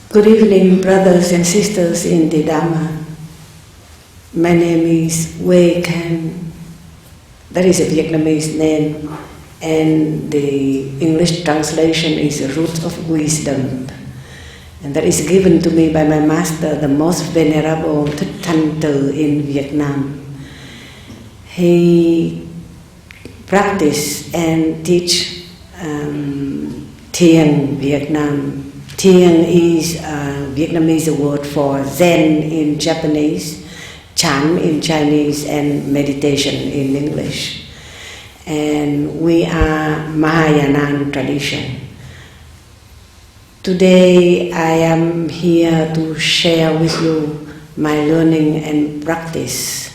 Good evening, brothers and sisters in the Dharma. My name is Wei Can. That is a Vietnamese name, and the English translation is Root of Wisdom. And that is given to me by my master, the most Venerable Thích Thanh Từ in Vietnam. He practiced and teach Thiền Vietnam. Thiền is a Vietnamese word for Zen in Japanese, Chan in Chinese, and meditation in English. And we are Mahayana tradition. Today I am here to share with you my learning and practice.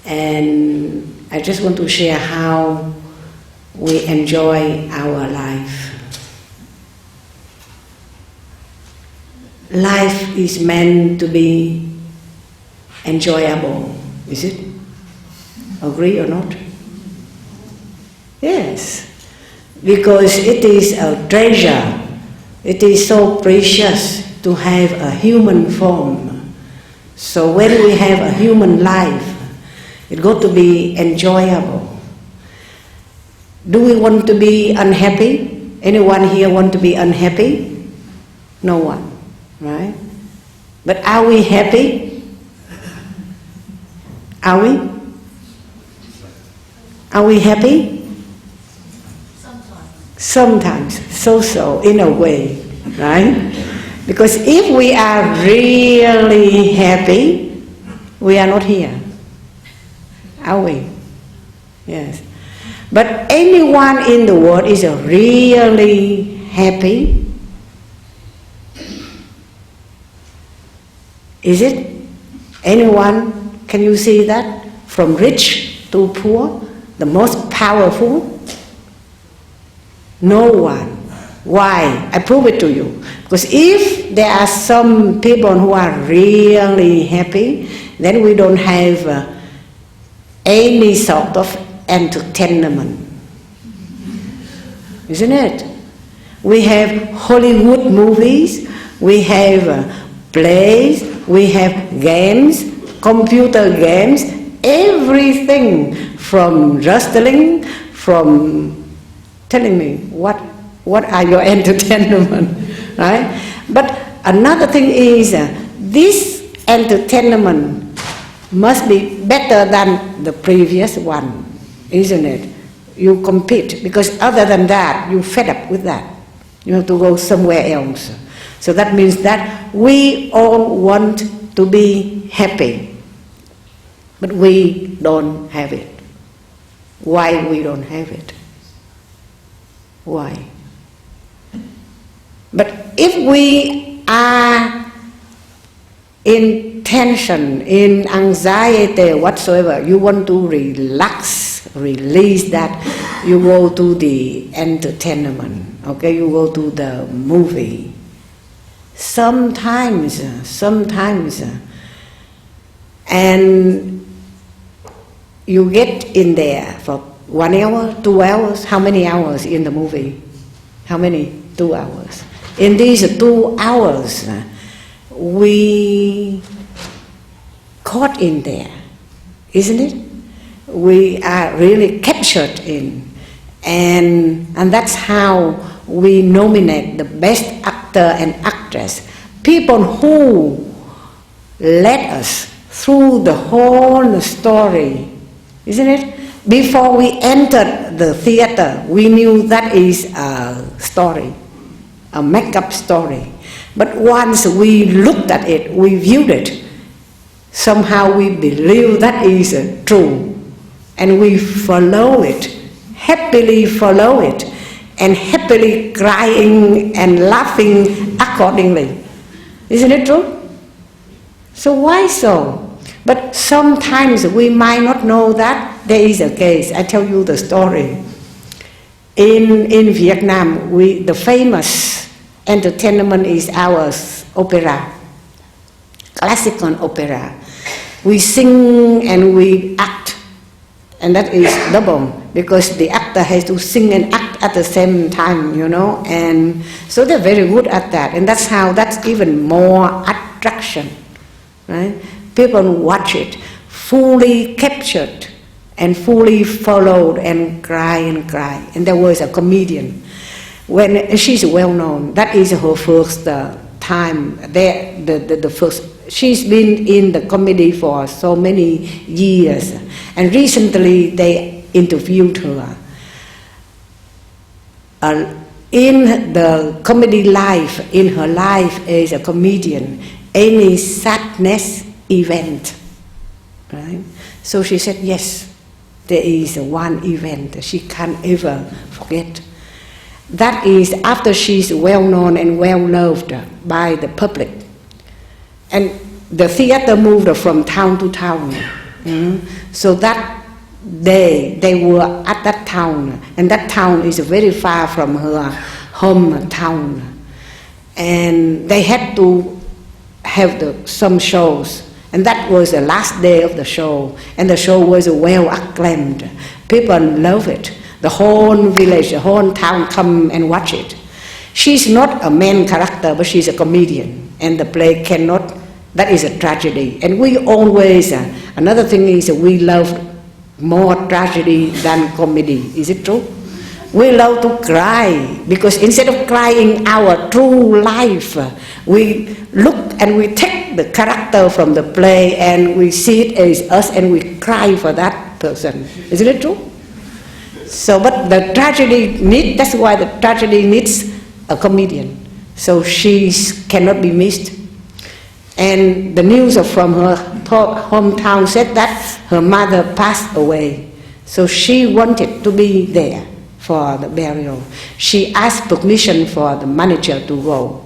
And I just want to share how we enjoy our life. Life is meant to be enjoyable, is it? Agree or not? Yes, because it is a treasure. It is so precious to have a human form. So when we have a human life, it got to be enjoyable. Do we want to be unhappy? Anyone here want to be unhappy? No one. Right? But are we happy? Are we? Are we happy? Sometimes. So, in a way. Right? Because if we are really happy, we are not here. Are we? Yes. But anyone in the world is really happy? Is it? Anyone? Can you see that? From rich to poor, the most powerful? No one. Why? I prove it to you. Because if there are some people who are really happy, then we don't have any sort of entertainment. Isn't it? We have Hollywood movies, we have plays, we have games, computer games, everything from wrestling, from telling me what are your entertainment, right? But another thing is this entertainment must be better than the previous one, isn't it? You compete, because other than that, you fed up with that. You have to go somewhere else. So that means that we all want to be happy, but we don't have it. Why we don't have it? Why? But if we are in tension, in anxiety, whatsoever, you want to relax, release that, you go to the entertainment, okay? You go to the movie. Sometimes, and you get in there for 1 hour, 2 hours. How many hours in the movie? How many? 2 hours. In these 2 hours, we caught in there, isn't it? We are really captured in, and that's how we nominate the best actor and actress. People who led us through the whole story, isn't it? Before we entered the theater, we knew that is a story, a make-up story. But once we looked at it, we viewed it, somehow we believe that is true. And we follow it, happily follow it, and happily crying and laughing accordingly. Isn't it true? So why so? But sometimes we might not know that there is a case. I tell you the story. In Vietnam, the famous entertainment is our opera, classical opera. We sing and we act, and that is double, because the actor has to sing and act at the same time, you know, and so they're very good at that, and that's even more attraction, right? People watch it, fully captured and fully followed and cry, and there was a comedian, when she's well known, that is her first time, the first. She's been in the comedy for so many years, and recently they interviewed her. In the comedy life, in her life as a comedian, any sadness event, right? So she said, yes, there is one event she can't ever forget. That is after she's well known and well loved by the public. And the theater moved from town to town. So that day they were at that town, and that town is very far from her hometown. And they had to have some shows. And that was the last day of the show. And the show was well acclaimed. People love it. The whole village, the whole town come and watch it. She's not a main character, but she's a comedian. And the play cannot, that is a tragedy. And we always, another thing is we love more tragedy than comedy. Is it true? We love to cry, because instead of crying our true life, we look and we take the character from the play and we see it as us and we cry for that person. Isn't it true? So, but the tragedy that's why the tragedy needs a comedian. So she cannot be missed. And the news from her hometown said that her mother passed away. So she wanted to be there for the burial. She asked permission for the manager to go.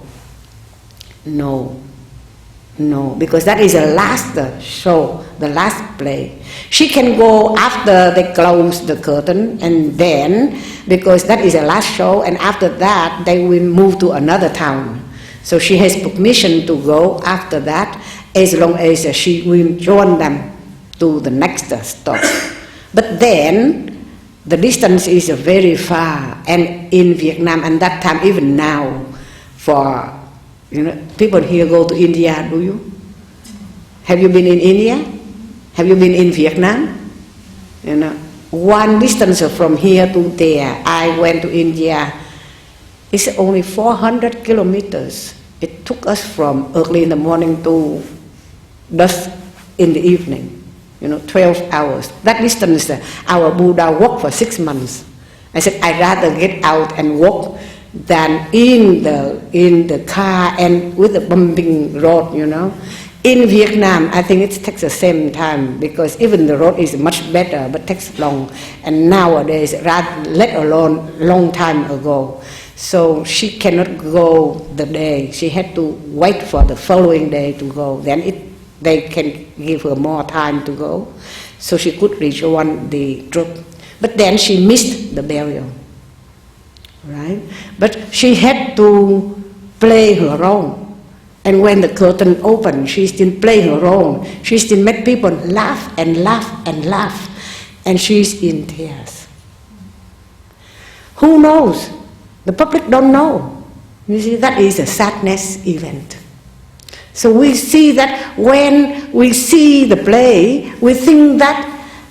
No, because that is the last show, the last play. She can go after they close the curtain, and then, because that is the last show, and after that they will move to another town. So she has permission to go after that, as long as she will join them to the next stop. But then, the distance is very far, and in Vietnam, and that time, even now, for people here go to India, do you? Have you been in India? Have you been in Vietnam? One distance from here to there, I went to India, it's only 400 kilometers. It took us from early in the morning to dusk in the evening. 12 hours. That distance, our Buddha walked for 6 months. I said, I'd rather get out and walk than in the car and with the bumping road, In Vietnam, I think it takes the same time, because even the road is much better, but takes long. And nowadays, let alone long time ago. So she cannot go the day. She had to wait for the following day to go. Then they can give her more time to go, so she could rejoin the troop. But then she missed the burial, right? But she had to play her role. And when the curtain opened, she still play her role. She still made people laugh and laugh and laugh. And she's in tears. Who knows? The public don't know. You see, that is a sadness event. So we see that when we see the play, we think that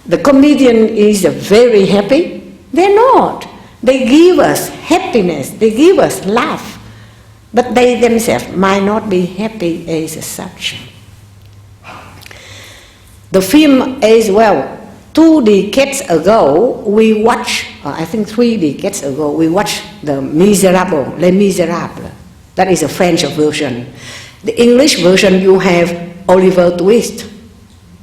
the comedian is very happy. They're not. They give us happiness. They give us laugh. But they themselves might not be happy as such. The film as well. 2 decades ago, we watched, I think 3 decades ago, we watched the Miserable, Les Miserables. That is a French version. The English version, you have Oliver Twist.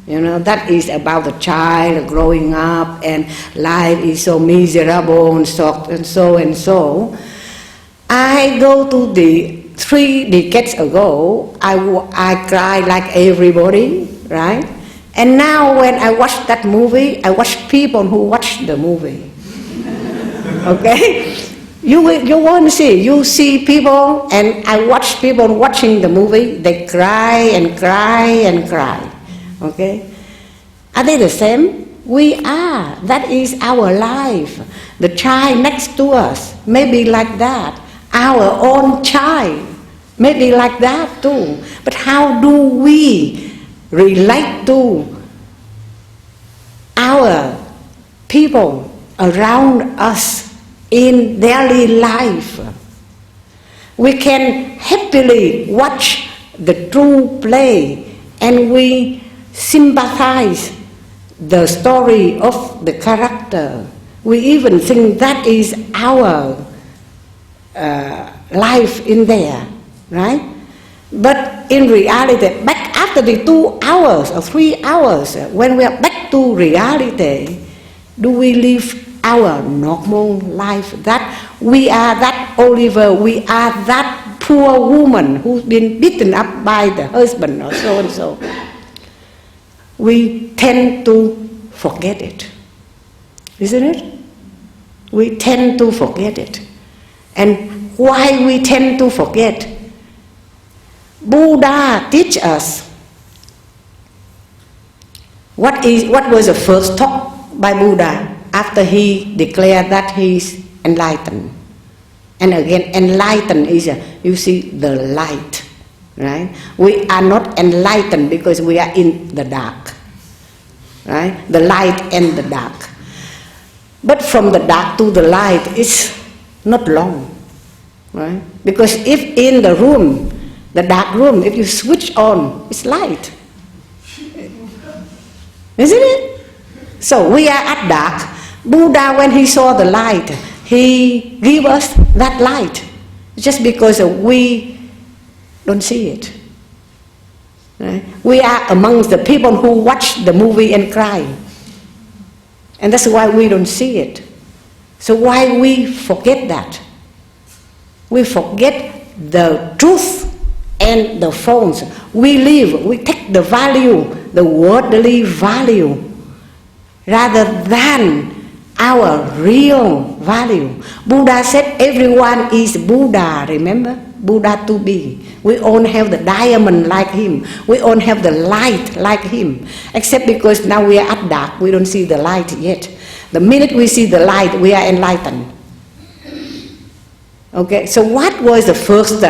That is about the child growing up and life is so miserable and so. I go to the 3 decades ago, I cried like everybody, right? And now when I watch that movie, I watch people who watch the movie. Okay? You won't see. You see people, and I watch people watching the movie, they cry and cry and cry. Okay? Are they the same? We are. That is our life. The child next to us may be like that. Our own child may be like that too. But how do we relate to our people around us in daily life? We can happily watch the true play and we sympathize the story of the character. We even think that is our life in there, right? But in reality, back after the 2 hours or 3 hours, when we are back to reality, do we live our normal life? That we are that Oliver, we are that poor woman who's been beaten up by the husband or so and so. We tend to forget it, isn't it? We tend to forget it. And why we tend to forget? Buddha teach us. What was the first talk by Buddha after he declared that he is enlightened? And again, enlightened is, you see, the light, right? We are not enlightened because we are in the dark, right? The light and the dark. But from the dark to the light is not long, right? Because if in the room, the dark room, if you switch on, it's light, isn't it? So we are at dark. Buddha, when he saw the light, he gave us that light, just because we don't see it. Right? We are amongst the people who watch the movie and cry, and that's why we don't see it. So why we forget that? We forget the truth and the false. We take the value, the worldly value, rather than our real value. Buddha said everyone is Buddha, remember? Buddha to be. We all have the diamond like him. We all have the light like him. Except because now we are at dark, we don't see the light yet. The minute we see the light, we are enlightened. Okay, so what was the first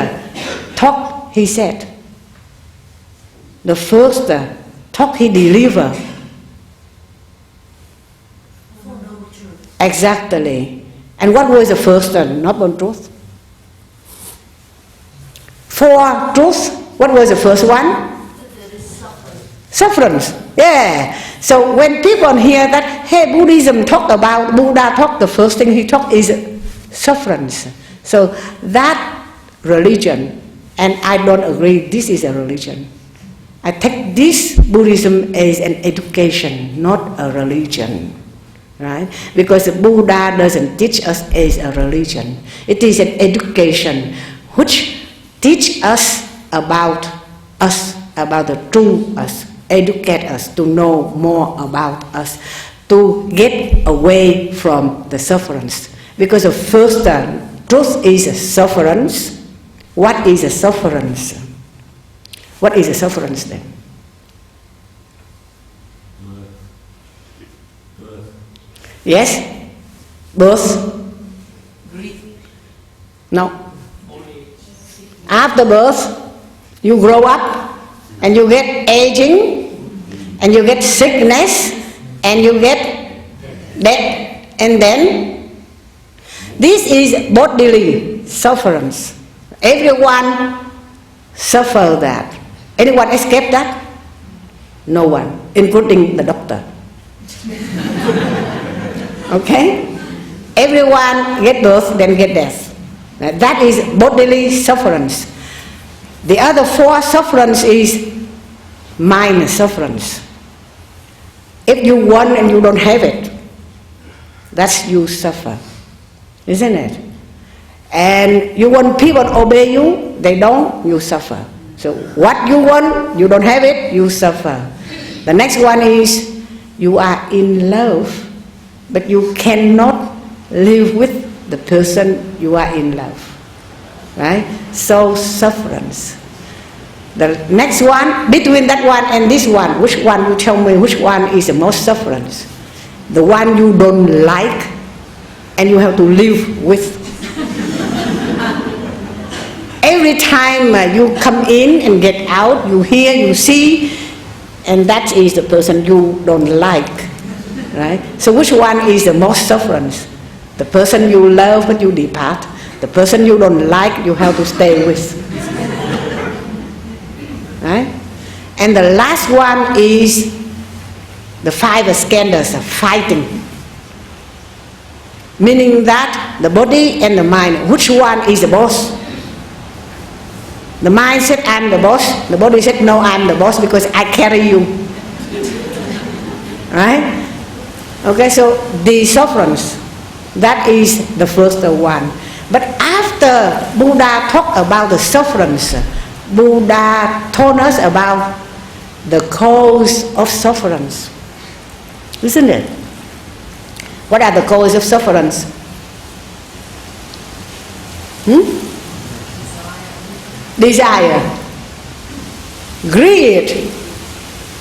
talk he said? The first talk he delivered. Exactly. And what was the first Noble Truth? Four truths. What was the first one? Sufferance. Yeah. So when people hear that, hey, Buddha talked, the first thing he talked is sufferance. So that religion, and I don't agree this is a religion. I take this Buddhism as an education, not a religion. Right? Because Buddha doesn't teach us as a religion. It is an education which teach us about the true us, educate us to know more about us, to get away from the sufferance. Because the first truth is sufferance. What is a sufferance? What is a sufferance then? Yes? Birth? No. After birth, you grow up and you get aging and you get sickness and you get death, and then this is bodily sufferance. Everyone suffer that. Anyone escape that? No one, including the doctor. Okay? Everyone get birth, then get death. That is bodily sufferance. The other four sufferance is mind sufferance. If you want and you don't have it, that's you suffer, isn't it? And you want people to obey you, they don't, you suffer. So what you want, you don't have it, you suffer. The next one is you are in love, but you cannot live with the person you are in love, right? So sufferance. The next one, between that one and this one, which one, you tell me which one is the most sufferance? the one you don't like, and you have to live with. Every time you come in and get out, you hear, you see, and that is the person you don't like, right? So which one is the most sufferance? The person you love but you depart. The person you don't like, you have to stay with. Right? And the last one is the 5 skandhas of fighting. Meaning that the body and the mind, which one is the boss? The mind said, I'm the boss. The body said, no, I'm the boss because I carry you. Right? Okay, so the sufferance, that is the first one. But after Buddha talked about the sufferance, Buddha told us about the cause of sufferance. Isn't it? What are the causes of sufferance? Desire, greed,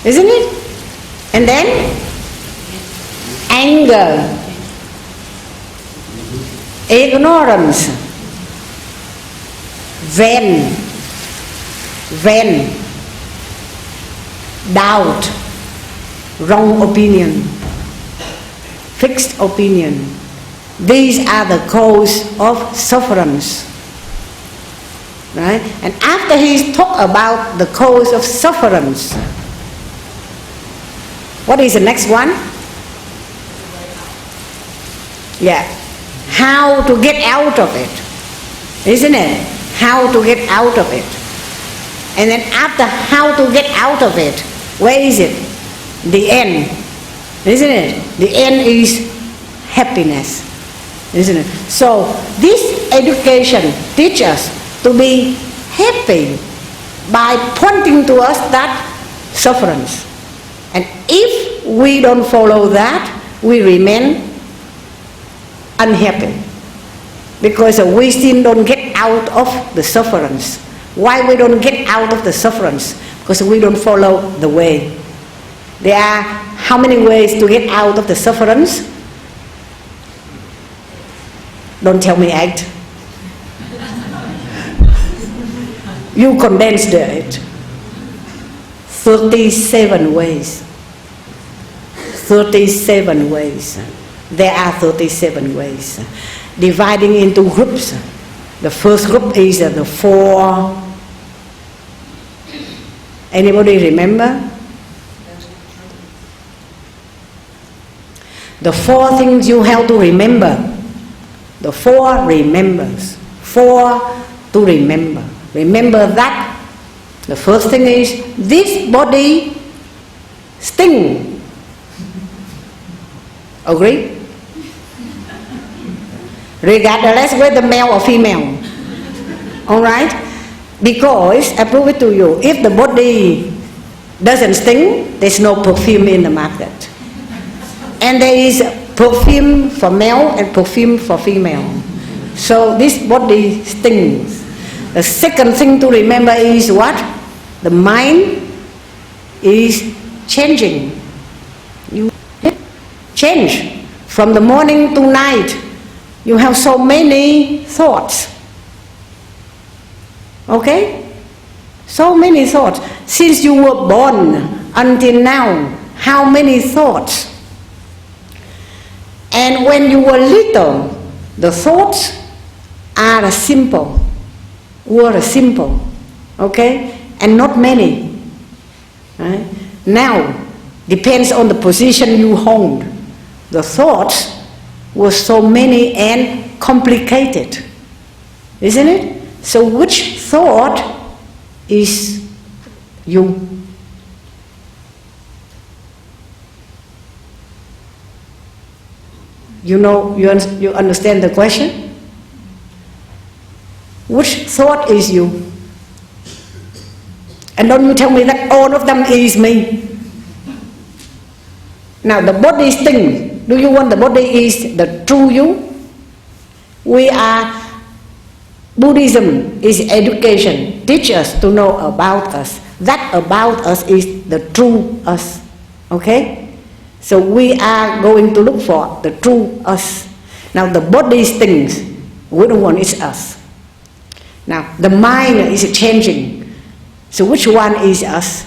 isn't it? And then anger, ignorance, vain, doubt, wrong opinion, fixed opinion. These are the cause of sufferance. Right? And after he talked about the cause of sufferance, what is the next one? Yeah. How to get out of it. Isn't it? How to get out of it. And then after how to get out of it, where is it? The end. Isn't it? The end is happiness. Isn't it? So this education teaches us to be happy by pointing to us that sufferance. And if we don't follow that, we remain unhappy. Because we still don't get out of the sufferance. Why we don't get out of the sufferance? Because we don't follow the way. There are how many ways to get out of the sufferance? Don't tell me 8. You condensed it. 37 ways. 37 ways. There are 37 ways. Dividing into groups. The first group is the 4. Anybody remember? The 4 things you have to remember. The 4 remembers. 4 to remember. Remember that the first thing is this body stinks. Agree? Regardless whether male or female. Alright? Because, I prove it to you, if the body doesn't stink, there's no perfume in the market. And there is perfume for male and perfume for female. So this body stinks. The second thing to remember is what? The mind is changing. You change from the morning to night. You have so many thoughts. Okay? So many thoughts. Since you were born until now, how many thoughts? And when you were little, the thoughts are simple. Were simple. Okay? And not many. Right? Now, depends on the position you hold. The thoughts were so many and complicated. Isn't it? So which thought is you? You know, you understand the question? Which thought is you? And don't you tell me that all of them is me. Now the body stinks. Do you want the body is the true you? We are, Buddhism is education. Teach us to know about us. That about us is the true us. Okay? So we are going to look for the true us. Now the body's things, we don't want it's us. Now the mind is changing. So which one is us?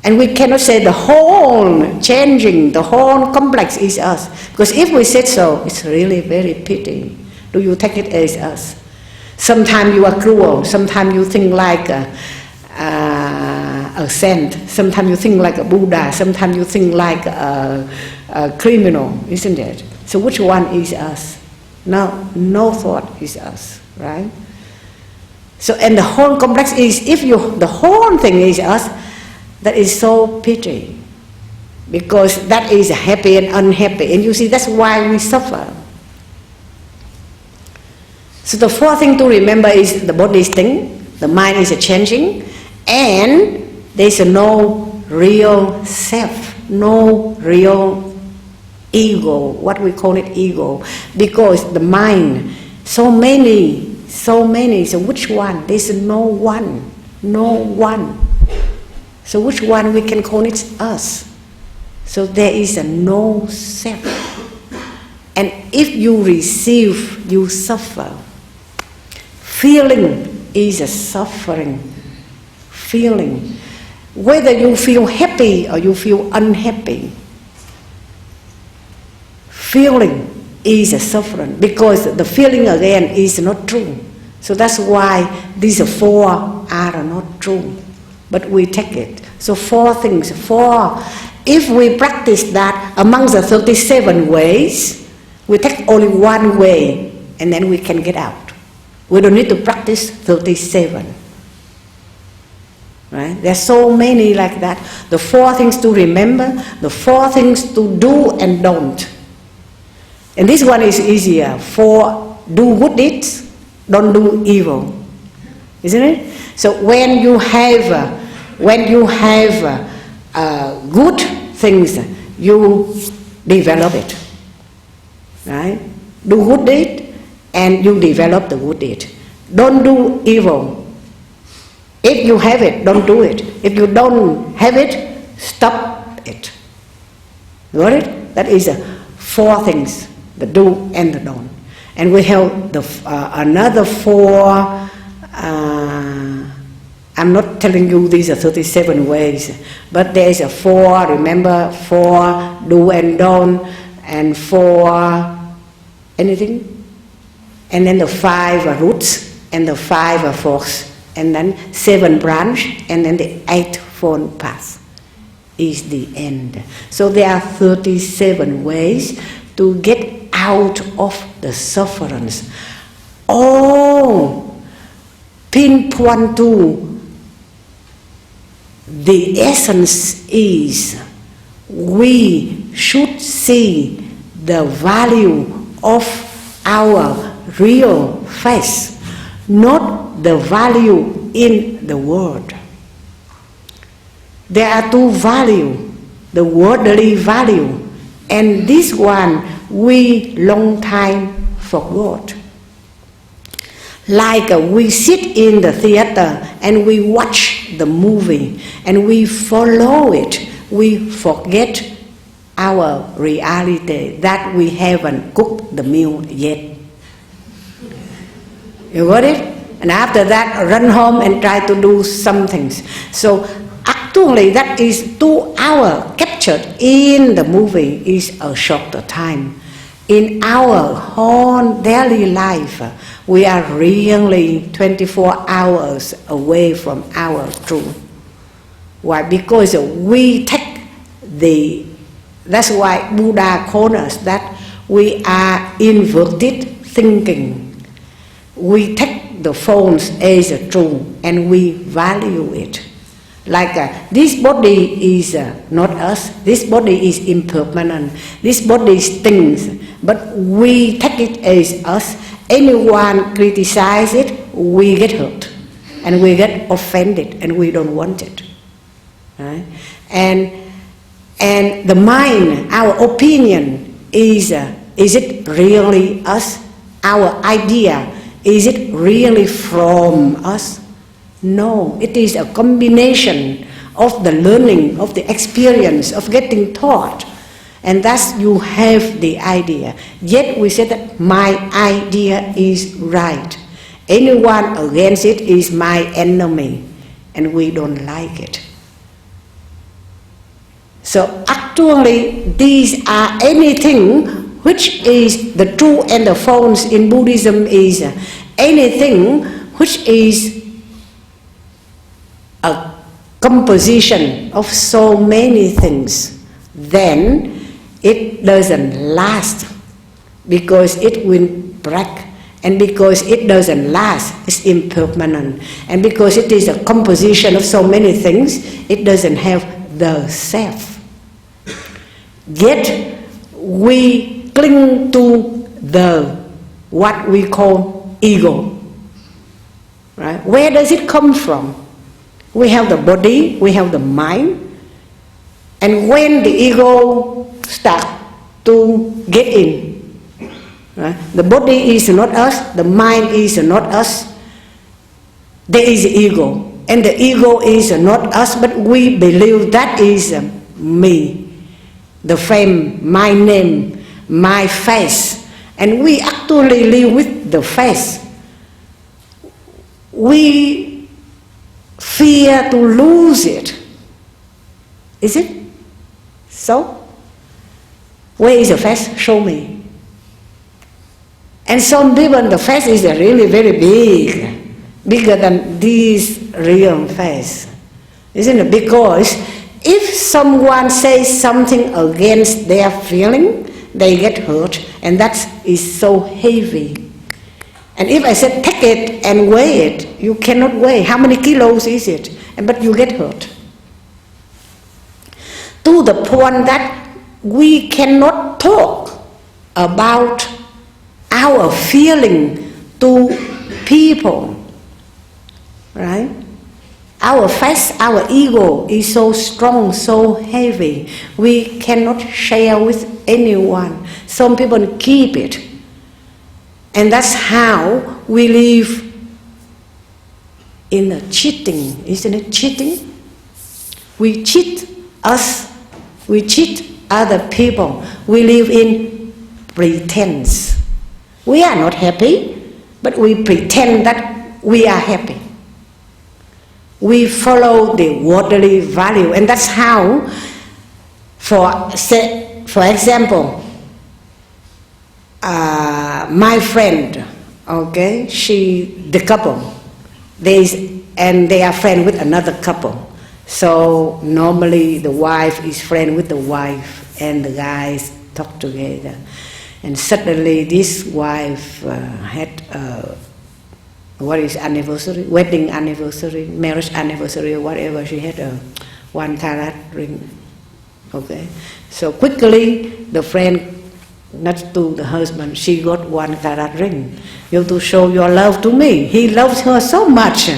And we cannot say the whole changing, the whole complex is us. Because if we said so, it's really very pity. Do you take it as us? Sometimes you are cruel, sometimes you think like a saint, sometimes you think like a Buddha, sometimes you think like a criminal, isn't it? So which one is us? No thought is us, right? So, and the whole complex is, if the whole thing is us, that is so pity. Because that is happy and unhappy. And you see, that's why we suffer. So the fourth thing to remember is the body's thing, the mind is changing, and there's no real self, no real ego, what we call it ego, because the mind, so many, so which one? There's no one. So which one we can call it us? So there is a no self. And if you receive, you suffer. Feeling is a suffering. Feeling. Whether you feel happy or you feel unhappy, feeling is a suffering, because the feeling again is not true. So that's why these four are not true. But we take it. So four things. If we practice that among the 37 ways, we take only one way and then we can get out. We don't need to practice 37. Right? There are so many like that. The four things to remember, the four things to do and don't. And this one is easier. Do good deeds, don't do evil. Isn't it? So when you have good things, you develop it. Right? Do good deed and you develop the good deed. Don't do evil. If you have it, don't do it. If you don't have it, stop it. Got it? That is four things, the do and the don't. And we have another four. I'm not telling you these are 37 ways, but there is a four, remember, four do and don't, and four anything? And then the 5 roots, and the 5 forks, and then 7 branch, and then the 8-fold path is the end. So there are 37 ways to get out of the sufferance. All pinpoint to the essence is we should see the value of our real face, not the value in the world. There are two values, the worldly value, and this one we long time forgot. Like we sit in the theater and we watch the movie and we follow it, we forget our reality that we haven't cooked the meal yet. You got it? And after that, run home and try to do some things. So actually, that is 2 hours captured in the movie is a shorter time. In our whole daily life, we are really 24 hours away from our truth. Why? Because we take that's why Buddha called us that we are inverted thinking. We take the false as a true and we value it. Like this body is not us, this body is impermanent, this body stinks, but we take it as us. Anyone criticize it, we get hurt and we get offended and we don't want it. Right? And the mind, our opinion is it really us? Our idea, is it really from us? No, it is a combination of the learning, of the experience, of getting taught. And thus you have the idea. Yet we say that my idea is right. Anyone against it is my enemy, and we don't like it. So actually these are anything which is the true and the false in Buddhism is anything which is a composition of so many things, then it doesn't last, because it will break, and because it doesn't last, it's impermanent, and because it is a composition of so many things, it doesn't have the self. Yet we cling to the what we call ego. Right? Where does it come from? We have the body, we have the mind, and when the ego starts to get in, right? The body is not us, the mind is not us, there is ego, and the ego is not us, but we believe that is me, the fame, my name, my face, and we actually live with the face. We fear to lose it. Is it so? Where is the face? Show me. And some people, the face is really very big, bigger than this real face. Isn't it? Because if someone says something against their feeling, they get hurt, and that is so heavy. And if I said take it and weigh it, you cannot weigh. How many kilos is it? But you get hurt. To the point that we cannot talk about our feeling to people, right? Our face, our ego is so strong, so heavy, we cannot share with anyone. Some people keep it. And that's how we live in a cheating, isn't it? Cheating. We cheat us, we cheat other people. We live in pretense. We are not happy, but we pretend that we are happy. We follow the worldly value, and that's how, for example, my friend, okay, the couple, they are friends with another couple. So normally the wife is friend with the wife, and the guys talk together. And suddenly this wife had anniversary, wedding anniversary, marriage anniversary, or whatever. She had a 1 carat ring. Okay, so quickly the friend, not to the husband, she got 1 carat ring. You have to show your love to me. He loves her so much.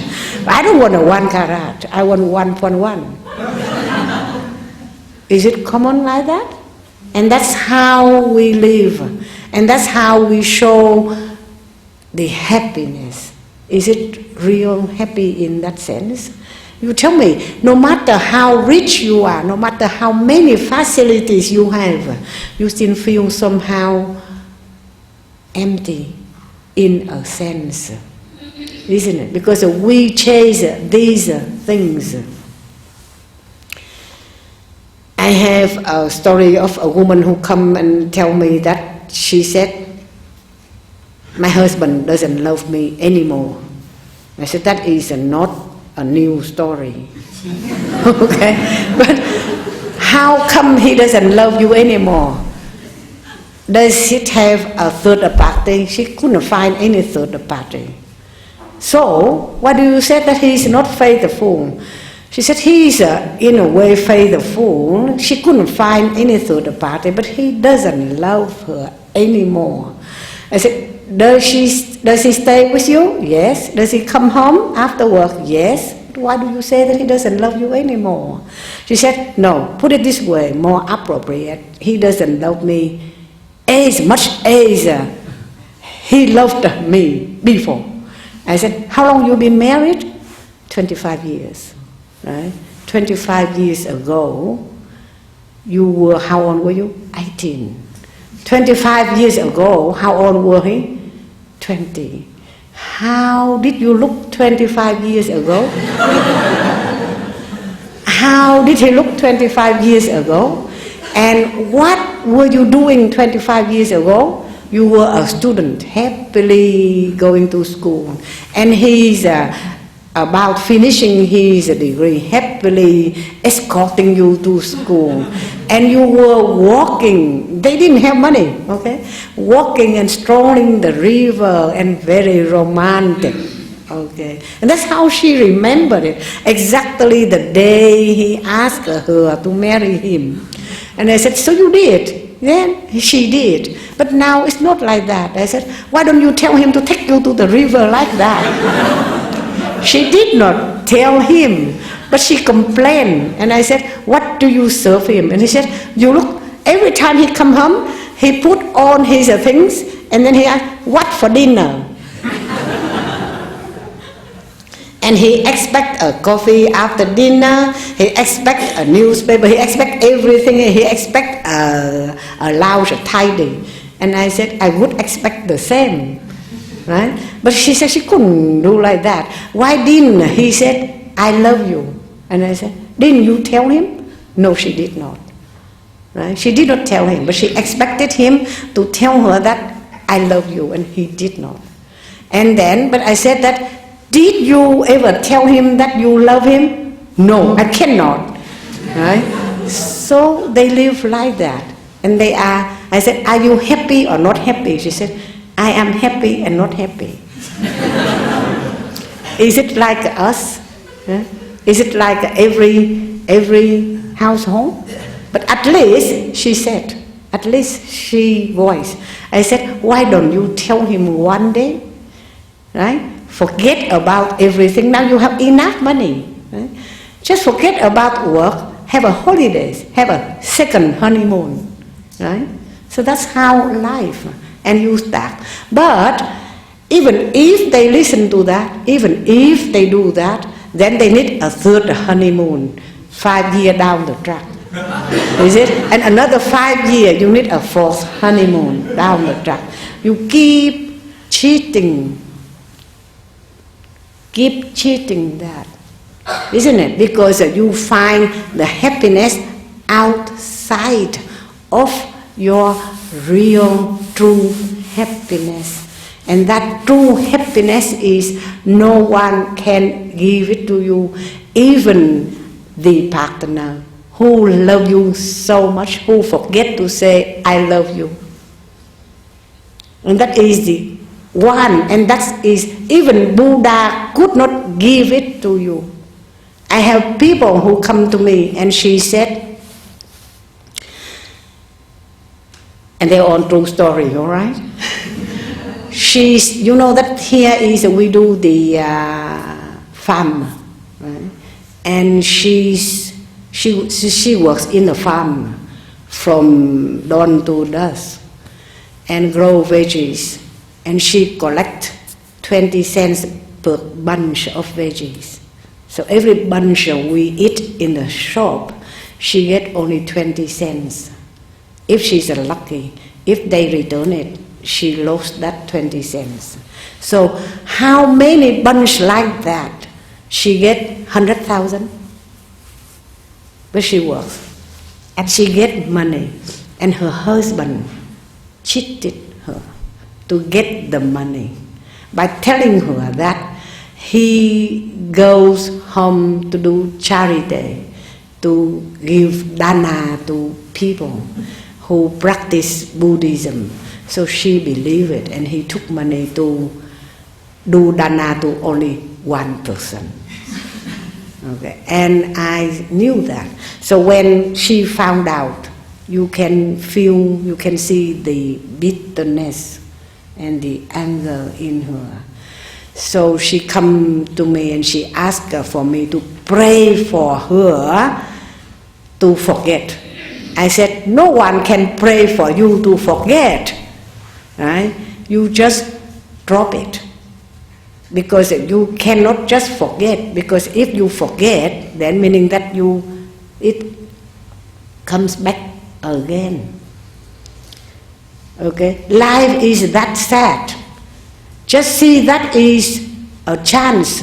I don't want a 1 carat. I want 1.1. Is it common like that? And that's how we live, and that's how we show the happiness. Is it real happy in that sense? You tell me, no matter how rich you are, no matter how many facilities you have, you still feel somehow empty in a sense, isn't it? Because we chase these things. I have a story of a woman who come and tell me that she said, my husband doesn't love me anymore. I said, that is not a new story. Okay, but how come he doesn't love you anymore? Does it have a third party? She couldn't find any third party. So, why do you say that he is not faithful? She said he is in a way faithful. She couldn't find any third party, but he doesn't love her anymore. I said, does he stay with you? Yes. Does he come home after work? Yes. Why do you say that he doesn't love you anymore? She said, no, put it this way, more appropriate. He doesn't love me as much as he loved me before. I said, how long you been married? 25 years. Right? 25 years ago, how old were you? 18. 25 years ago, how old were he? 20. How did you look 25 years ago? How did he look 25 years ago? And what were you doing 25 years ago? You were a student, happily going to school. And he's about finishing his degree, happily escorting you to school. And you were walking, they didn't have money, okay? Walking and strolling the river and very romantic, okay? And that's how she remembered it, exactly the day he asked her to marry him. And I said, so you did? Then she did. But now it's not like that. I said, why don't you tell him to take you to the river like that? She did not tell him, but she complained. And I said, what do you serve him? And he said, you look, every time he come home, he put on his things, and then he asked, what for dinner? And he expect a coffee after dinner, he expect a newspaper, he expect everything, he expect a lounge, a tidy. And I said, I would expect the same, right? But she said she couldn't do like that. Why didn't he said, I love you? And I said, didn't you tell him? No, she did not. Right? She did not tell him, but she expected him to tell her that I love you, and he did not. And then, but I said that, did you ever tell him that you love him? No, I cannot. Right? So they live like that. And they are, I said, are you happy or not happy? She said, I am happy and not happy. Is it like us? Is it like every household? But at least, she said, at least she voiced. I said, why don't you tell him one day? Right? Forget about everything. Now you have enough money. Right? Just forget about work. Have a holidays. Have a second honeymoon. Right? So that's how life. And you start. But even if they listen to that, even if they do that, then they need a third honeymoon 5 years down the track. Is it? And another 5 years, you need a fourth honeymoon down the track. You keep cheating. Keep cheating that, isn't it? Because you find the happiness outside of your real, true happiness. And that true happiness is no one can give it to you, even the partner who love you so much, who forget to say, I love you. And that is the one, and that is, even Buddha could not give it to you. I have people who come to me and she said, and they're all true story, all right? You know that here is, we do the farm, right? And she works in the farm from dawn to dusk and grow veggies. And she collects 20 cents per bunch of veggies. So every bunch we eat in the shop, she gets only 20 cents. If she's lucky, if they return it, she lost that 20 cents. So how many bunch like that? She get 100,000. But she works. And she get money. And her husband cheated her to get the money by telling her that he goes home to do charity, to give dana to people who practice Buddhism. So she believed it, and he took money to do dana to only one person. Okay, and I knew that. So when she found out, you can feel, you can see the bitterness and the anger in her. So she come to me and she asked for me to pray for her to forget. I said, no one can pray for you to forget, right? You just drop it. Because you cannot just forget, because if you forget, then meaning that it comes back again. Okay, life is that sad. Just see that is a chance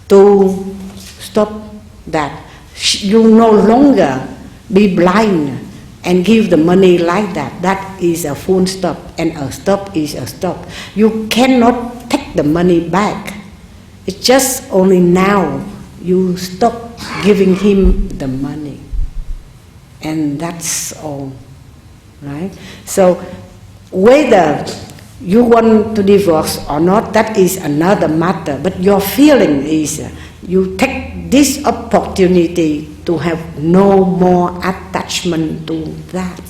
to stop that. You no longer be blind and give the money like that. That is a full stop, and a stop is a stop. You cannot take the money back. It's just only now you stop giving him the money. And that's all, right? So whether you want to divorce or not, that is another matter. But your feeling is you take this opportunity to have no more attachment to that.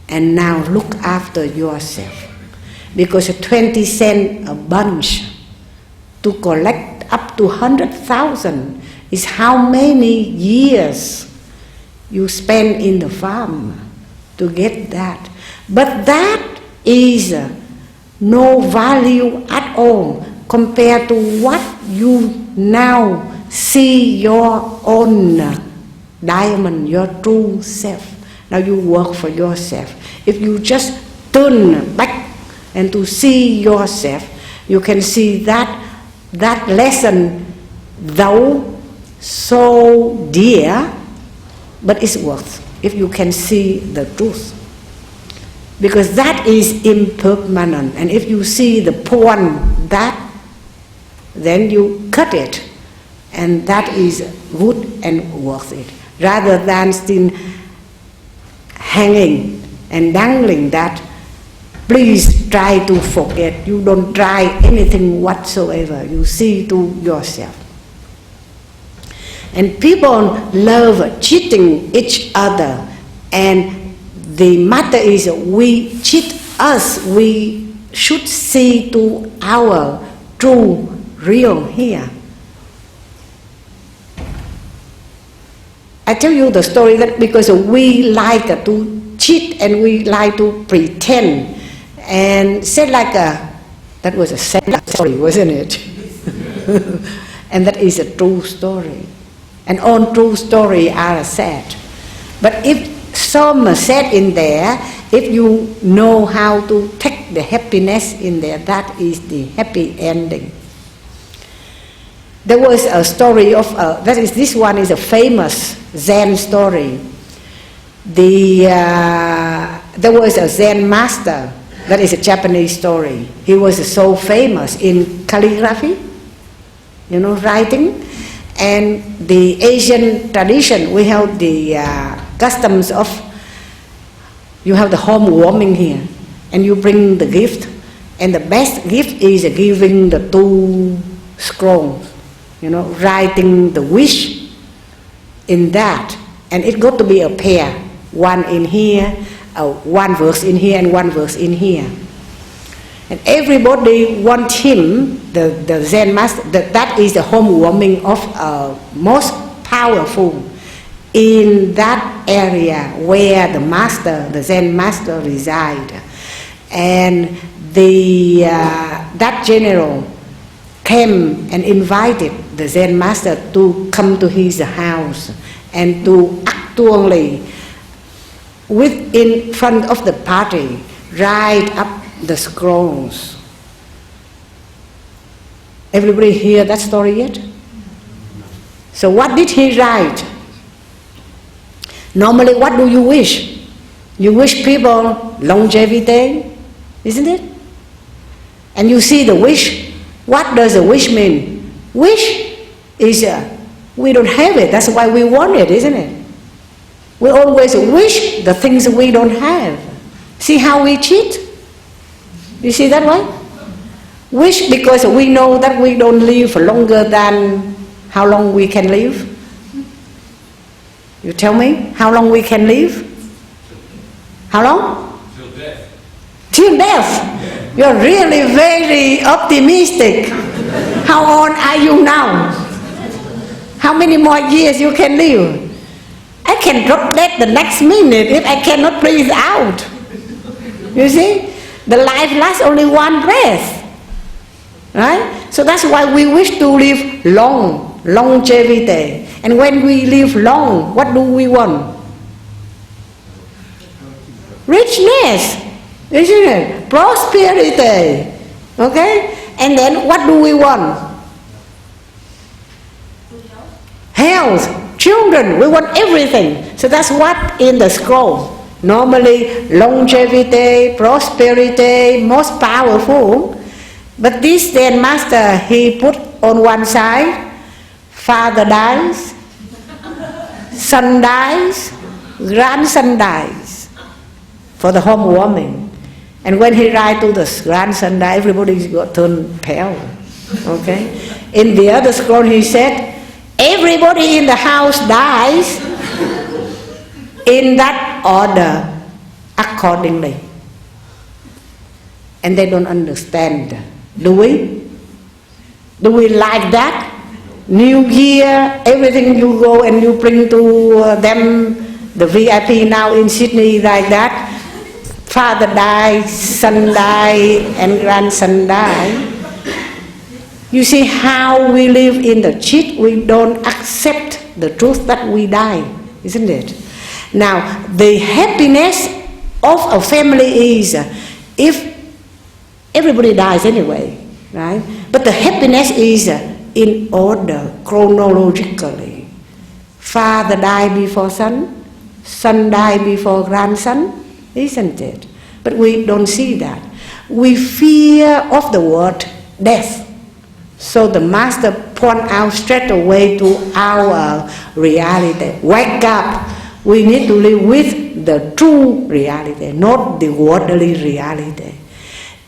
And now look after yourself. Because 20 cents a bunch to collect up to 100,000 is how many years you spend in the farm to get that. But that is no value at all compared to what you now see your own diamond, your true self. Now you work for yourself. If you just turn back and to see yourself, you can see that lesson, though so dear, but it's worth if you can see the truth. Because that is impermanent, and if you see the point that, then you cut it, and that is good and worth it, rather than still hanging and dangling that. Please try to forget. You don't try anything whatsoever. You see to yourself. And people love cheating each other, and the matter is we cheat us. We should see to our true, real here. I tell you the story that because we like to cheat and we like to pretend and say like that was a sad story, wasn't it? And that is a true story. And all true stories are sad. But if some sad in there, if you know how to take the happiness in there, that is the happy ending. There was a story of, this one is a famous Zen story. There was a Zen master, that is a Japanese story. He was so famous in calligraphy, writing. And the Asian tradition, we have the customs of, you have the home warming here, and you bring the gift, and the best gift is giving the 2 scrolls, writing the wish in that, and it got to be a pair, one in here, one verse in here, and one verse in here. And everybody want him, the Zen master, that is the home warming of most powerful in that area where the master, the Zen master reside. And that general came and invited the Zen master to come to his house and to actually, in front of the party, write up the scrolls. Everybody hear that story yet? So what did he write? Normally, what do you wish? You wish people longevity, isn't it? And you see the wish. What does a wish mean? Wish is we don't have it. That's why we want it, isn't it? We always wish the things we don't have. See how we cheat? You see that way? Wish because we know that we don't live longer than how long we can live. You tell me how long we can live? How long? Till death. Till death. You're really very optimistic. How old are you now? How many more years you can live? I can drop dead the next minute if I cannot breathe out. You see? The life lasts only one breath. Right? So that's why we wish to live long, longevity. And when we live long, what do we want? richness, isn't it? Prosperity. Okay? And then what do we want? Health, children, we want everything. So that's what in the scroll. Normally, longevity, prosperity, most powerful. But this Zen master, he put on one side, father dies, son dies, grandson dies, for the home warming. And when he write to the grandson die, everybody got turned pale. Okay? In the other scroll he said, everybody in the house dies in that order, accordingly. And they don't understand. Do we? Do we like that? New Year, everything you go and you bring to them, the VIP now in Sydney like that. Father dies, son dies, and grandson dies. You see how we live in the cheat, we don't accept the truth that we die, isn't it? Now, the happiness of a family is if everybody dies anyway, right? But the happiness is in order, chronologically. Father died before son, son died before grandson, isn't it? But we don't see that. We fear of the word death. So the master point out straight away to our reality. Wake up. We need to live with the true reality, not the worldly reality.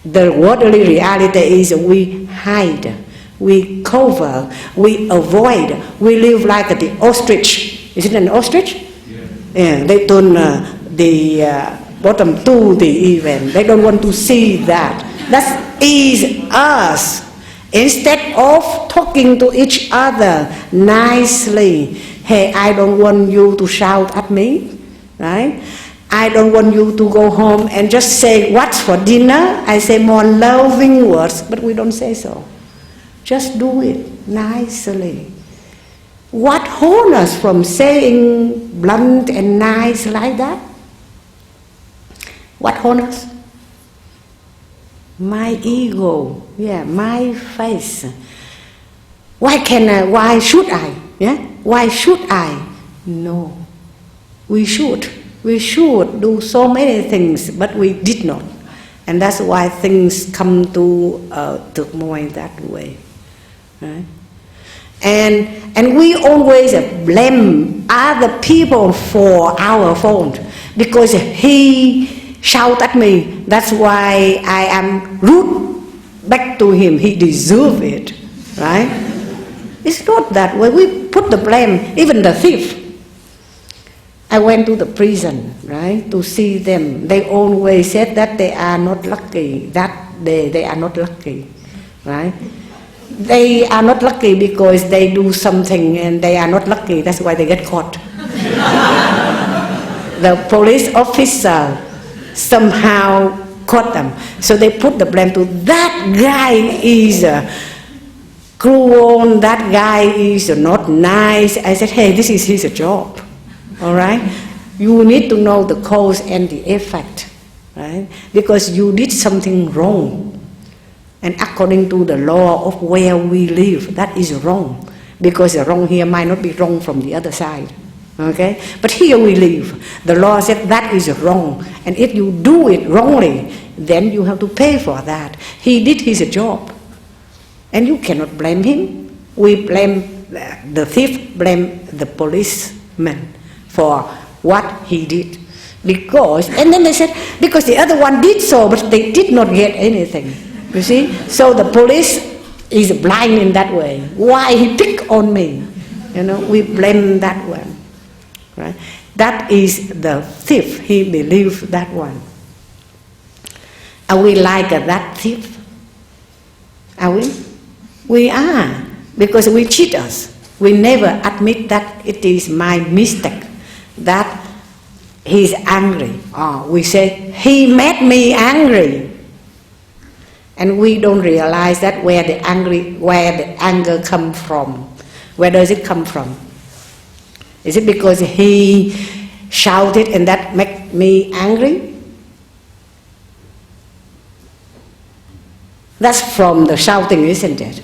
The worldly reality is we hide, we cover, we avoid, we live like the ostrich. Is it an ostrich? Yeah, they turn the bottom to the event. They don't want to see that. That is us. Instead of talking to each other nicely, hey, I don't want you to shout at me, right? I don't want you to go home and just say, what's for dinner? I say more loving words, but we don't say so. Just do it nicely. What holds us from saying blunt and nice like that? What holds us? My ego, yeah, my face. Why should I? Yeah? Why should I? No. We should do so many things, but we did not. And that's why things come to turmoil that way. Right? And we always blame other people for our fault. Because he shout at me, that's why I am rude back to him. He deserves it, right? It's not that way. We put the blame, even the thief. I went to the prison, right, to see them. They always said that they are not lucky, that they are not lucky, right? They are not lucky because they do something and they are not lucky, that's why they get caught. The police officer somehow caught them. So they put the blame to that guy is cruel, that guy is not nice. I said, hey, this is his job, all right? You need to know the cause and the effect, right? Because you did something wrong. And according to the law of where we live, that is wrong. Because the wrong here might not be wrong from the other side. Okay? But here we live. The law said that is wrong. And if you do it wrongly, then you have to pay for that. He did his job. And you cannot blame him. We blame the thief, blame the policeman for what he did. And then they said, because the other one did so, but they did not get anything. You see? So the police is blind in that way. Why he picked on me? You know, we blame that one. Right? That is the thief. He believes that one. Are we like that thief? Are we? We are. Because we cheat us. We never admit that it is my mistake. That he's angry. We say, he made me angry. And we don't realize that where the anger comes from. Where does it come from? Is it because he shouted and that made me angry? That's from the shouting, isn't it?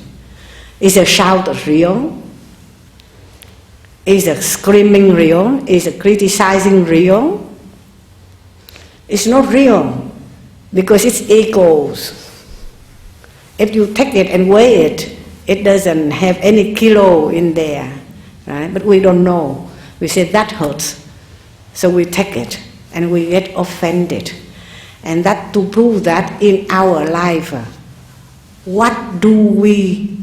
Is a shout real? Is a screaming real? Is a criticizing real? It's not real, because it's egos. If you take it and weigh it, it doesn't have any kilo in there, right? But we don't know. We say that hurts, so we take it and we get offended. And that to prove that in our life, what do we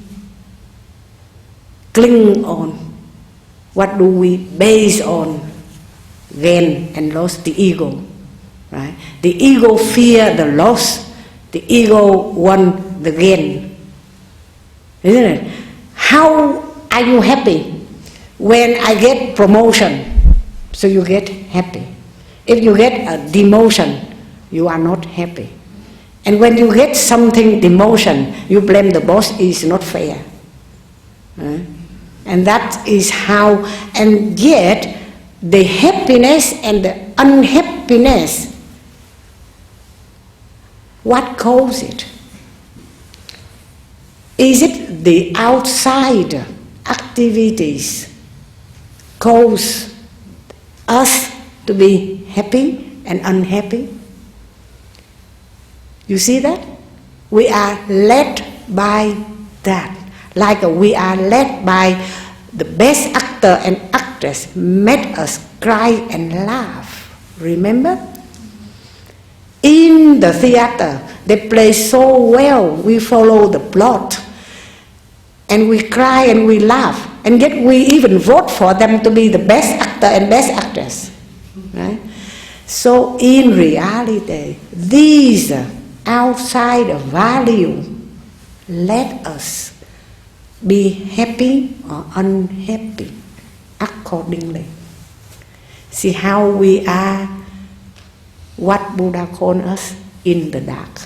cling on? What do we base on? Gain and loss, the ego, right? The ego fear the loss. The ego want the gain, isn't it? How are you happy? When I get promotion, so you get happy. If you get a demotion, you are not happy. And when you get something demotion, you blame the boss is not fair. And that is how, and yet the happiness and the unhappiness, what causes it? Is it the outside activities cause us to be happy and unhappy? You see that? We are led by that. Like we are led by the best actor and actress made us cry and laugh. Remember? In the theater, they play so well, we follow the plot. And we cry and we laugh. And yet we even vote for them to be the best actor and best actress. Right? So in reality, these outside value let us be happy or unhappy accordingly. See how we are, what Buddha called us, in the dark,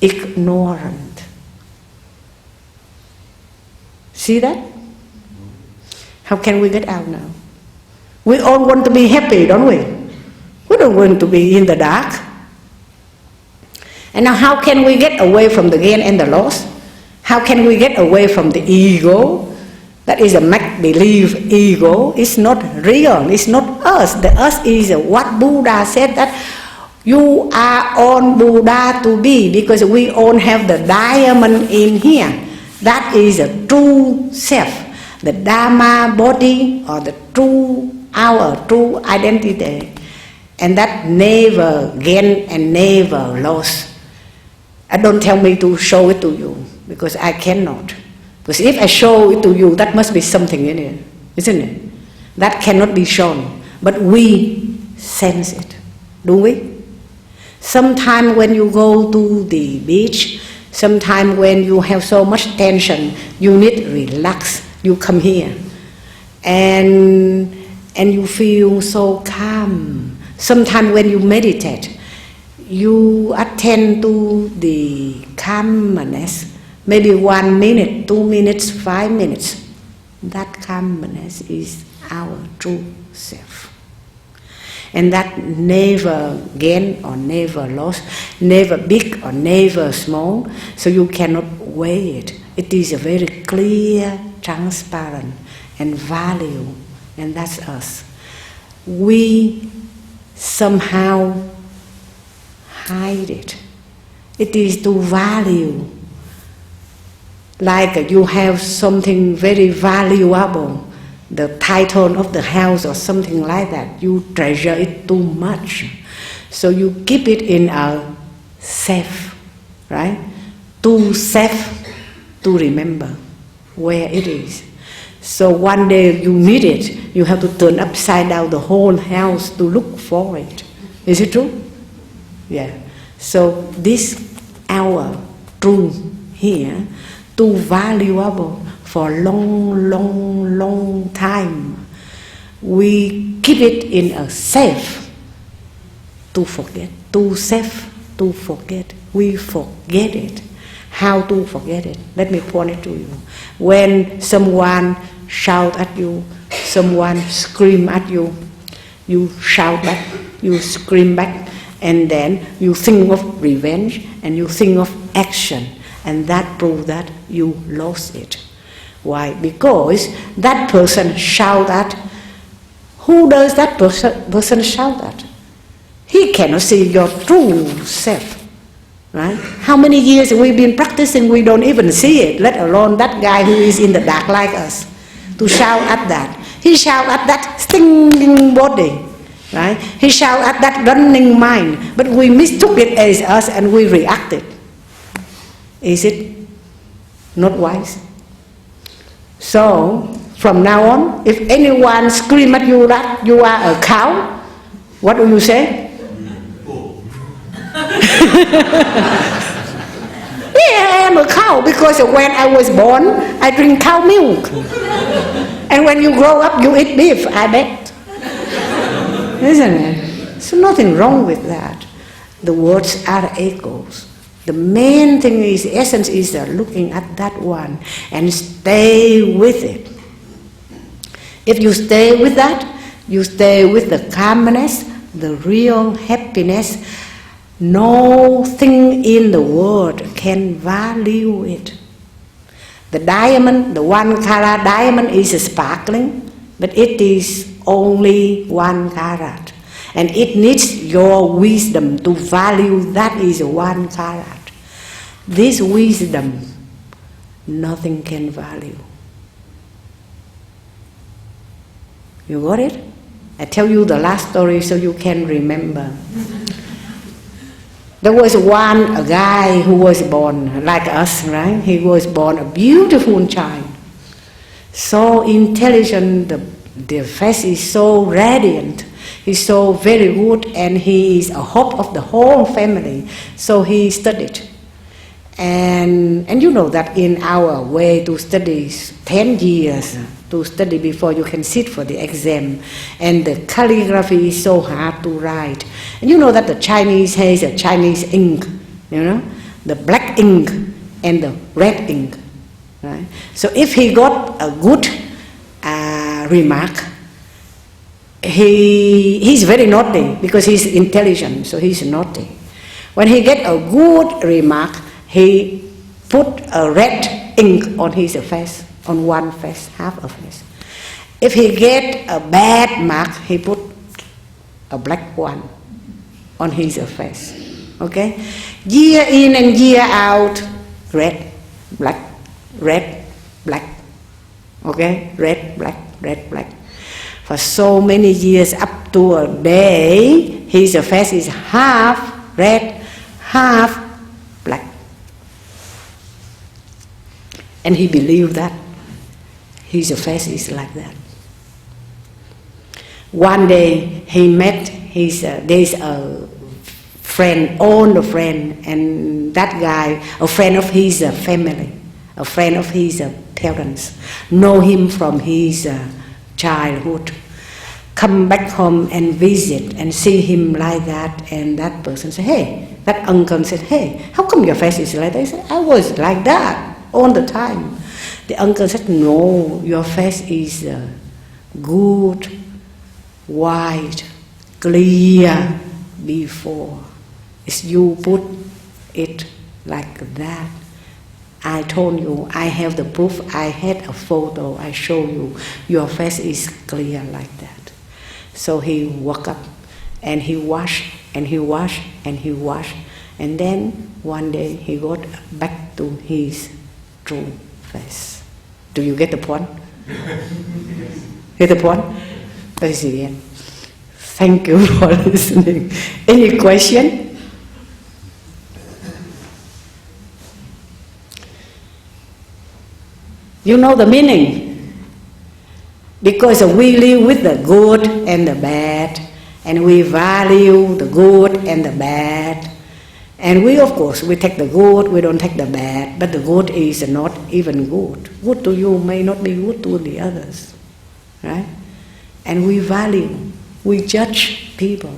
ignorant. See that? How can we get out now? We all want to be happy, don't we? We don't want to be in the dark. And now how can we get away from the gain and the loss? How can we get away from the ego? That is a make-believe ego. It's not real. It's not us. The us is what Buddha said, that you are on Buddha to be, because we all have the diamond in here. That is a true self, the Dharma body, or the true, our true identity. And that never gain and never lost. Don't tell me to show it to you, because I cannot. Because if I show it to you, that must be something in it, isn't it? That cannot be shown, but we sense it, do we? Sometimes when you go to the beach, sometimes when you have so much tension, you need to relax, you come here. And you feel so calm. Sometimes when you meditate, you attend to the calmness, maybe 1 minute, 2 minutes, 5 minutes. That calmness is our true self. And that never gain or never lost, never big or never small, so you cannot weigh it. It is a very clear, transparent, and value, and that's us. We somehow hide it. It is to value. Like you have something very valuable, the title of the house or something like that, you treasure it too much. So you keep it in a safe, right? Too safe to remember where it is. So one day you need it, you have to turn upside down the whole house to look for it. Is it true? Yeah. So this our truth here, too valuable for long, long, long time. We keep it in a safe to forget, too safe to forget. We forget it. How to forget it? Let me point it to you. When someone shout at you, someone scream at you, you shout back, you scream back, and then you think of revenge and you think of action. And that proves that you lost it. Why? Because that person shout at. Who does that person shout at? He cannot see your true self. Right? How many years we've been practicing, we don't even see it, let alone that guy who is in the dark like us, to shout at that. He shout at that stinging body, right? He shout at that running mind, but we mistook it as us and we reacted. Is it not wise? So, from now on, if anyone scream at you that you are a cow, what do you say? Yeah, I am a cow because when I was born, I drink cow milk. And when you grow up, you eat beef, I bet. Isn't it? So nothing wrong with that. The words are echoes. The main thing is, essence is looking at that one and stay with it. If you stay with that, you stay with the calmness, the real happiness. Nothing in the world can value it. The diamond, the 1 carat diamond is sparkling, but it is only 1 carat. And it needs your wisdom to value that is 1 carat. This wisdom, nothing can value. You got it? I tell you the last story so you can remember. There was a guy who was born like us, right? He was born a beautiful child. So intelligent, the face is so radiant. He's so very good and he is a hope of the whole family. So he studied. And you know that in our way to study 10 years to study before you can sit for the exam, and the calligraphy is so hard to write. And you know that the Chinese has a Chinese ink, you know, the black ink and the red ink, right? So if he got a good remark, he's very naughty because he's intelligent, so he's naughty. When he get a good remark, he put a red ink on his face, on one face, half a face. If he get a bad mark, he put a black one on his face. Okay? Year in and year out, red, black, red, black. Okay? Red, black, red, black. For so many years, up to a day, his face is half red, half black. And he believed that his face is like that. One day he met there's a friend, old friend, and that guy, a friend of his family, a friend of his parents, know him from his childhood. Come back home and visit and see him like that, and that person said, hey, that uncle said, hey, how come your face is like that? He said, I was like that all the time. The uncle said, no, your face is good, white, clear before. It's you put it like that. I told you, I have the proof, I had a photo, I show you, your face is clear like that. So he woke up and he washed and he washed and he washed, and then one day he got back to his true face. Do you get the point? Get the point? That is the end. Thank you for listening. Any question? You know the meaning? Because we live with the good and the bad, and we value the good and the bad. And we, of course, we take the good, we don't take the bad, but the good is not even good. Good to you may not be good to the others, right? And we value, we judge people.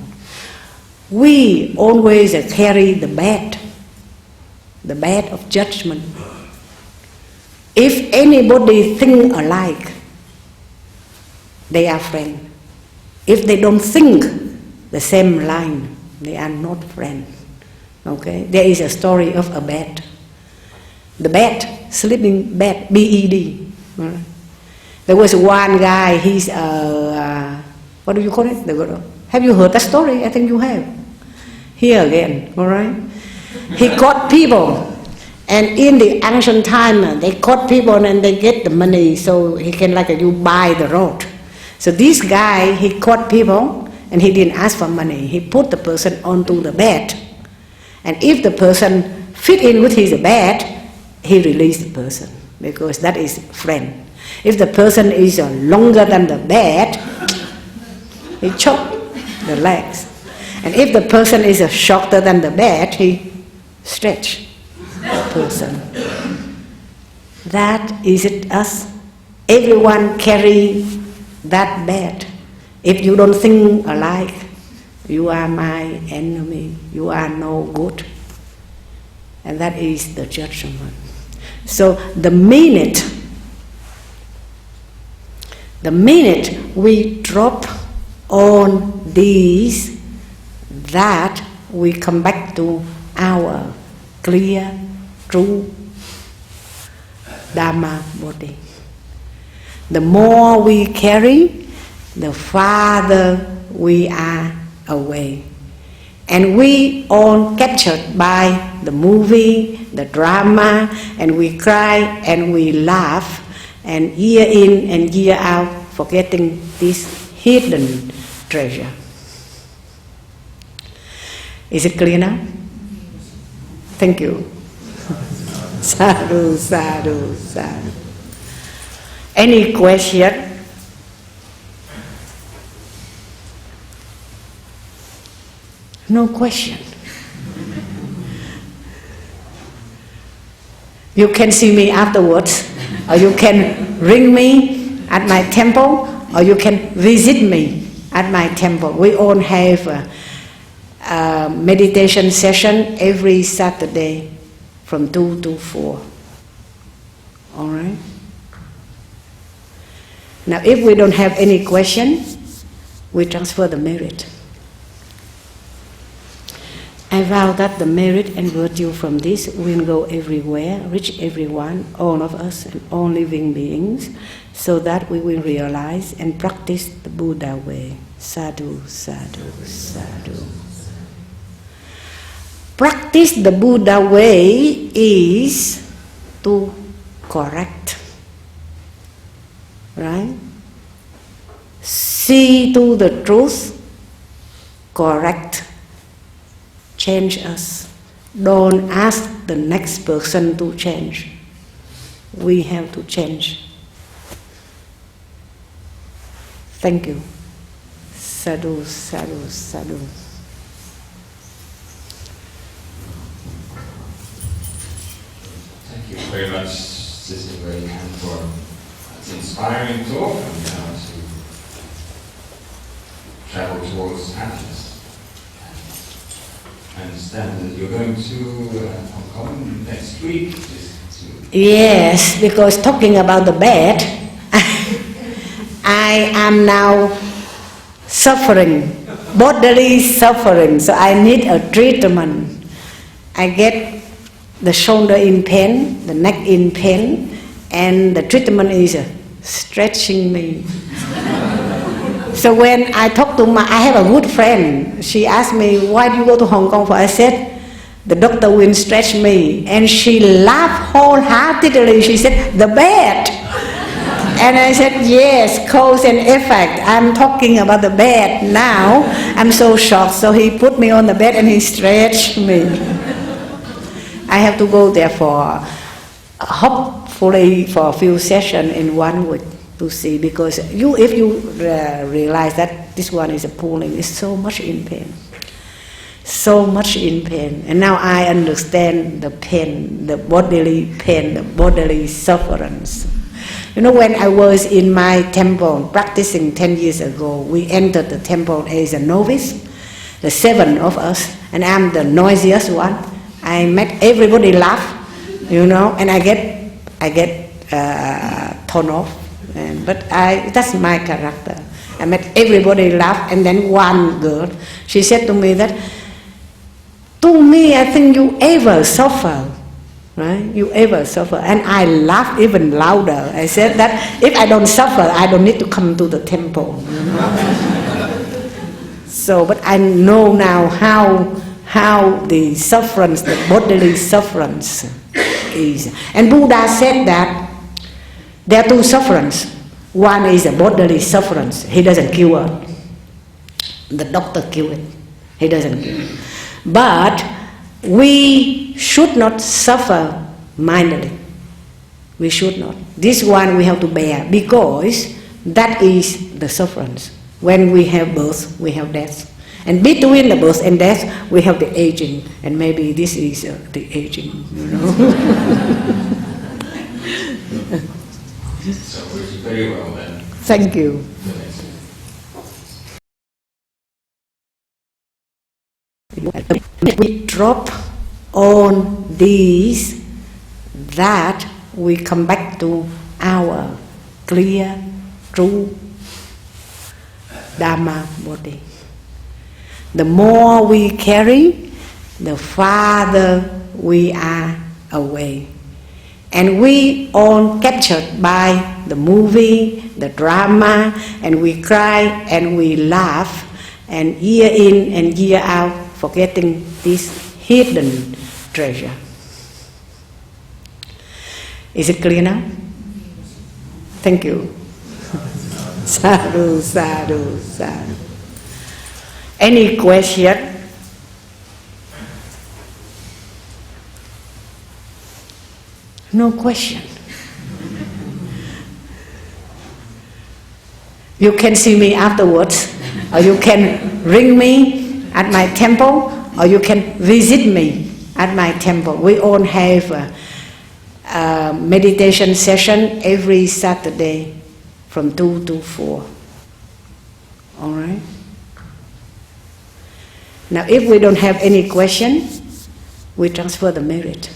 We always carry the bad of judgment. If anybody think alike, they are friends. If they don't think the same line, they are not friends. Okay? There is a story of a bat. the bed, sleeping bed, B-E-D. There was one guy, he's what do you call it? Have you heard that story? I think you have. Here again, all right? He caught people, and in the ancient time, they caught people and they get the money, so he can you buy the road. So this guy, he caught people, and he didn't ask for money. He put the person onto the bed, and if the person fit in with his bed, he released the person, because that is friend. If the person is longer than the bed, he choked the legs. And if the person is shorter than the bed, he stretched the person. That is it us. Everyone carry that bed. If you don't think alike, you are my enemy, you are no good. And that is the judgment. So the minute we drop on these, that we come back to our clear, true Dharma body. The more we carry, the farther we are away. And we all captured by the movie, the drama, and we cry and we laugh, and year in and year out, forgetting this hidden treasure. Is it clear now? Thank you. Sadhu, sadhu, sadhu. Any question? No question. You can see me afterwards, or you can ring me at my temple, or you can visit me at my temple. We all have a meditation session every Saturday from 2 to 4. All right? Now, if we don't have any question, we transfer the merit. I vow that the merit and virtue from this will go everywhere, reach everyone, all of us and all living beings, so that we will realize and practice the Buddha way. Sadhu, sadhu, sadhu. Practice the Buddha way is to correct, right? See to the truth, correct, change us. Don't ask the next person to change. We have to change. Thank you. Sadhu, sadhu, sadhu. Thank you very much, Sister Wei, for that inspiring talk and how to travel towards happiness. I understand that you're going to Hong Kong next week. Yes, because talking about the bed, I am now suffering, bodily suffering, so I need a treatment. I get the shoulder in pain, the neck in pain, and the treatment is stretching me. So when I talk to I have a good friend, she asked me, why do you go to Hong Kong for? I said, the doctor will stretch me. And she laughed wholeheartedly. She said, the bed. And I said, yes, cause and effect. I'm talking about the bed now. I'm so shocked. So he put me on the bed and he stretched me. I have to go there for, hopefully for a few sessions in 1 week. To see, because if you realize that this one is pulling, is so much in pain, so much in pain, and now I understand the pain, the bodily pain, the bodily sufferance. You know, when I was in my temple practicing 10 years ago, we entered the temple as a novice, the 7 of us, and I'm the noisiest one. I make everybody laugh, you know, and I get torn off. But that's my character. I made everybody laugh, and then one girl, she said to me that, to me, I think you ever suffer Right? You ever suffer? And I laughed even louder. I said that if I don't suffer, I don't need to come to the temple. You know? So, but I know now how the sufferance, the bodily sufferance is. And Buddha said that there are two sufferance. One is a bodily sufferance. He doesn't cure it. The doctor cure it. He doesn't cure it. But we should not suffer mindedly. We should not. This one we have to bear because that is the sufferance. When we have birth, we have death. And between the birth and death, we have the aging. And maybe this is the aging, you know. So we're very well then. Thank you. We drop on these, that we come back to our clear, true Dharma body. The more we carry, the farther we are away. And we all captured by the movie, the drama, and we cry and we laugh, and year in and year out, forgetting this hidden treasure. Is it clear now? Thank you. Sadhu, sadhu, sadhu. Any question? No question. You can see me afterwards, or you can ring me at my temple, or you can visit me at my temple. We all have a meditation session every Saturday from 2 to 4. All right? Now, if we don't have any question, we transfer the merit.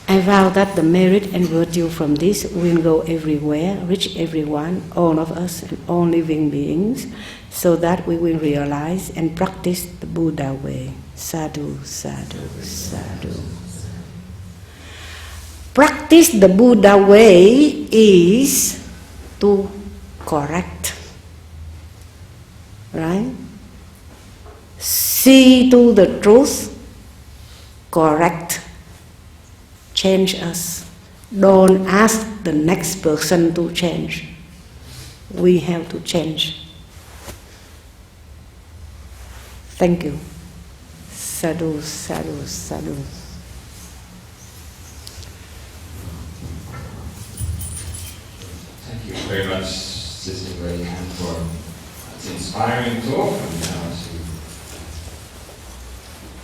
I vow that the merit and virtue from this will go everywhere, reach everyone, all of us, and all living beings, so that we will realize and practice the Buddha way. Sadhu, sadhu, sadhu. Practice the Buddha way is to correct, right? See to the truth, correct, change us. Don't ask the next person to change. We have to change. Thank you. Sadhu, sadhu, sadhu. Thank you very much, Sister Wei Han, for that inspiring talk and to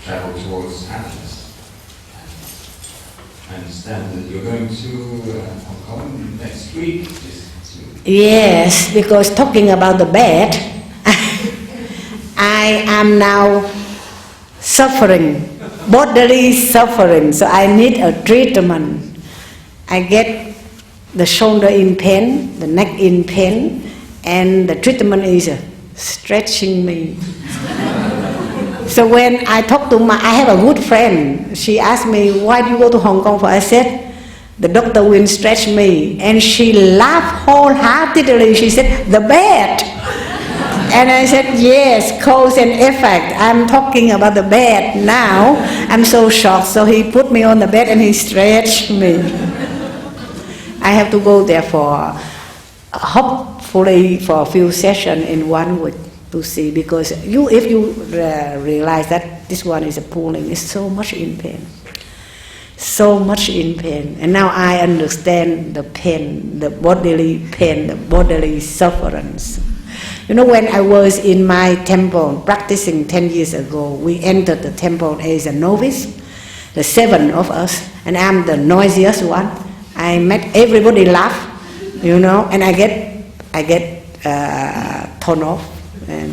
travel towards happiness. I understand that you're going to Hong Kong next week. Yes, because talking about the bed, I am now suffering, bodily suffering, so I need a treatment. I get the shoulder in pain, the neck in pain, and the treatment is stretching me. So when I talk to I have a good friend, she asked me, why do you go to Hong Kong for? I said, the doctor will stretch me. And she laughed wholeheartedly. She said, the bed. And I said, yes, cause and effect. I'm talking about the bed now. I'm so shocked. So he put me on the bed and he stretched me. I have to go there for, hopefully for a few sessions in 1 week to see, because if you realize that this one is a pulling, it's so much in pain. So much in pain. And now I understand the pain, the bodily pain, the bodily sufferance. You know, when I was in my temple practicing 10 years ago, we entered the temple as a novice, the 7 of us, and I'm the noisiest one. I make everybody laugh, you know, and I get thrown off.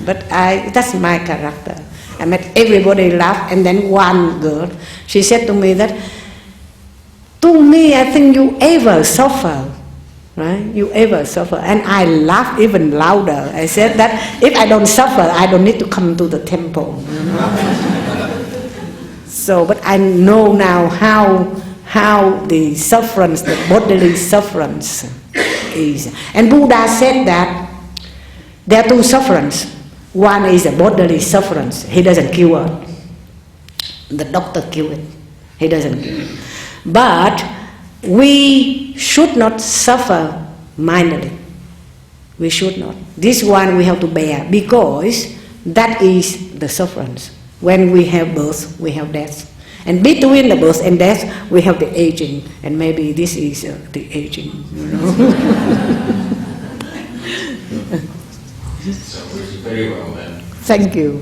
But that's my character. I made everybody laugh, and then one girl, she said to me that, to me, I think you ever suffer, right? You ever suffer. And I laughed even louder. I said that if I don't suffer, I don't need to come to the temple. You know? So, but I know now how the sufferance, the bodily sufferance is. And Buddha said that there are two sufferance. One is a bodily sufferance. He doesn't cure it. The doctor cure it. He doesn't cure it. But we should not suffer mindedly. We should not. This one we have to bear, because that is the sufferance. When we have birth, we have death. And between the birth and death, we have the aging. And maybe this is the aging, you know. So, very well then. Thank you.